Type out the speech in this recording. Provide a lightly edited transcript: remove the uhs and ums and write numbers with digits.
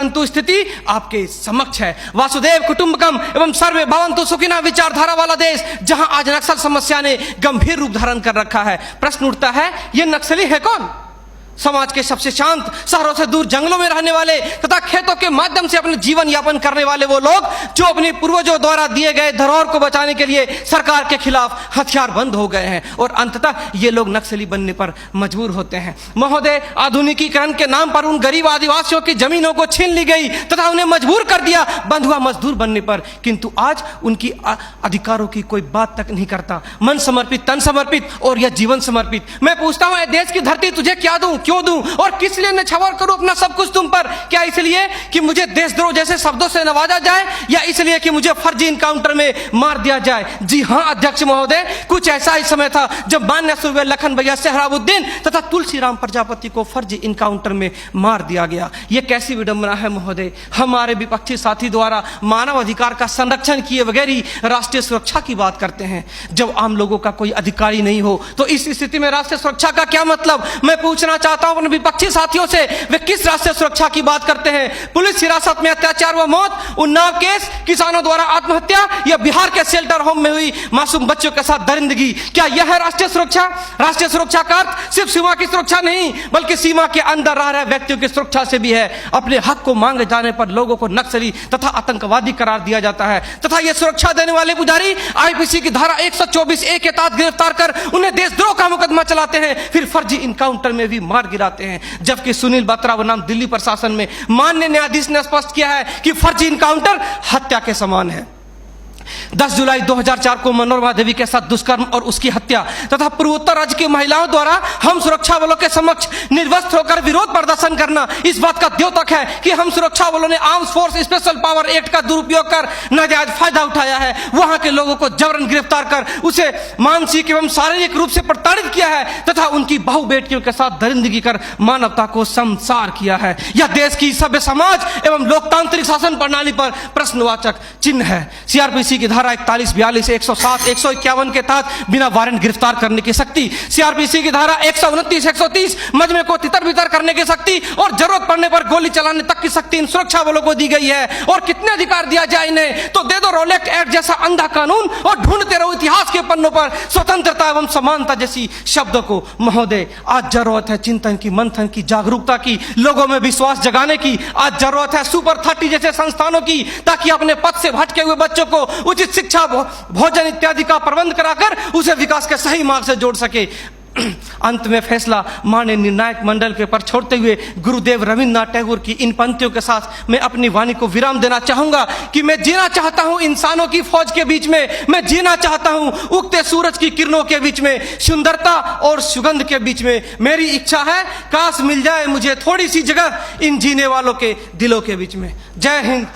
परंतु स्थिति आपके समक्ष है। वासुदेव कुटुंबकम एवं सर्वे भवन्तु सुखिनः विचारधारा वाला देश, जहां आज नक्सल समस्या ने गंभीर रूप धारण कर रखा है। प्रश्न उठता है, ये नक्सली है कौन? समाज के सबसे शांत, शहरों से दूर जंगलों में रहने वाले तथा खेतों के माध्यम से अपने जीवन यापन करने वाले वो लोग जो अपने पूर्वजों द्वारा दिए गए धरोहर को बचाने के लिए सरकार के खिलाफ हथियारबंद हो गए हैं और अंततः ये लोग नक्सली बनने पर मजबूर होते हैं। महोदय, आधुनिकीकरण के नाम पर उन गरीब आदिवासियों की जमीनों को छीन ली गई तथा उन्हें मजबूर कर दिया बंधुआ मजदूर बनने पर, किंतु आज उनकी अधिकारों की कोई बात तक नहीं करता। मन समर्पित, तन समर्पित और यह जीवन समर्पित। मैं पूछता हूं, देश की धरती तुझे क्या दूं, क्यों दूं और किस लिए नछावर करूं अपना सब कुछ तुम पर? क्या इसलिए कि मुझे देशद्रोह जैसे शब्दों से नवाजा जाए या इसलिए कि मुझे फर्जी इनकाउंटर में मार दिया जाए? जी हां अध्यक्ष महोदय, कुछ ऐसा ही समय था जब मान्य सूबे लखन भैया सेहराबुद्दीन तथा तुलसीराम प्रजापति को फर्जी इनकाउंटर में मार दिया गया। यह कैसी विडंबना है महोदय। हमारे विपक्षी साथी द्वारा मानव अधिकार का संरक्षण किए बगैर ही राष्ट्रीय सुरक्षा की बात करते हैं। जब आम लोगों का कोई अधिकार ही नहीं हो तो इस स्थिति में राष्ट्रीय सुरक्षा का क्या मतलब? मैं पूछना चाहता हूं अपने विपक्षी साथियों से, वे किस राष्ट्रीय सुरक्षा की बात करते हैं? पुलिस हिरासत में अत्याचार व मौत, उन्नाव केस, किसानों द्वारा आत्महत्या या बिहार के शेल्टर होम में हुई मासूम बच्चों के साथ दरिंदगी, क्या यह है राष्ट्रीय सुरक्षा? राष्ट्रीय सुरक्षा का अर्थ सिर्फ सीमा की सुरक्षा नहीं बल्कि सीमा के अंदर रह रहे व्यक्तियों की सुरक्षा से भी है। अपने हक को मांगे जाने पर लोगों को नक्सली तथा आतंकवादी करार दिया जाता है तथा यह सुरक्षा देने वाले पुजारी आईपीसी की धारा 124A के तहत गिरफ्तार कर उन्हें देशद्रोह का मुकदमा चलाते हैं, फिर फर्जी इनकाउंटर में भी मार गिराते हैं। जबकि सुनील बत्रा बनाम दिल्ली प्रशासन में माननीय न्यायाधीश ने स्पष्ट किया है कि फर्जी इनकाउंटर हत्या के समान है। 10 जुलाई 2004 को मनोरमा देवी के साथ दुष्कर्म और उसकी हत्या तथा पूर्वोत्तर राज्य की महिलाओं द्वारा हम सुरक्षा बलों के समक्ष निर्वस्त्र होकर विरोध प्रदर्शन करना इस बात का द्योतक है कि हम सुरक्षा बलों ने arms force special power act का दुरुपयोग कर नाजायज फायदा उठाया है, वहां के लोगों को जबरन गिरफ्तार कर उसे मानसिक एवं शारीरिक रूप से प्रताड़ित किया है तथा उनकी बहु बेटियों के साथ दरिंदगी कर मानवता को शर्मसार किया है। यह देश की सभ्य समाज एवं लोकतांत्रिक शासन प्रणाली पर प्रश्नवाचक चिन्ह है। सीआरपीसी की धारा 41, 42, 107, 151 के तहत बिना वारंट गिरफ्तार करने की शक्ति, सीआरपीसी की धारा 129, 130 मजमे को तितर बितर करने की शक्ति और जरूरत पड़ने पर गोली चलाने तक की शक्ति इन सुरक्षा बलों को दी गई है। और कितने अधिकार दिया जाए इन्हें? तो दे दो रोलेक्ट एक्ट जैसा अंधा कानून और ढूंढते रहो इतिहास के पन्नों पर स्वतंत्रता एवं समानता जैसी शब्दों को। महोदय, आज जरूरत है चिंतन की, मंथन की, जागरूकता की, लोगों में विश्वास जगाने की। आज जरूरत है सुपर 30 जैसे संस्थानों की, ताकि अपने पथ से भटके हुए बच्चों को उचित शिक्षा, भोजन इत्यादि का प्रबंध कराकर उसे विकास के सही मार्ग से जोड़ सके। अंत में फैसला माननीय निर्णायक मंडल के पर छोड़ते हुए गुरुदेव रविन्द्रनाथ टैगोर की इन पंक्तियों के साथ मैं अपनी वाणी को विराम देना चाहूंगा कि मैं जीना चाहता हूं इंसानों की फौज के बीच में, मैं जीना चाहता हूं उगते सूरज की किरणों के बीच में, सुंदरता और सुगंध के बीच में। मेरी इच्छा है काश मिल जाए मुझे थोड़ी सी जगह इन जीने वालों के दिलों के बीच में। जय हिंद,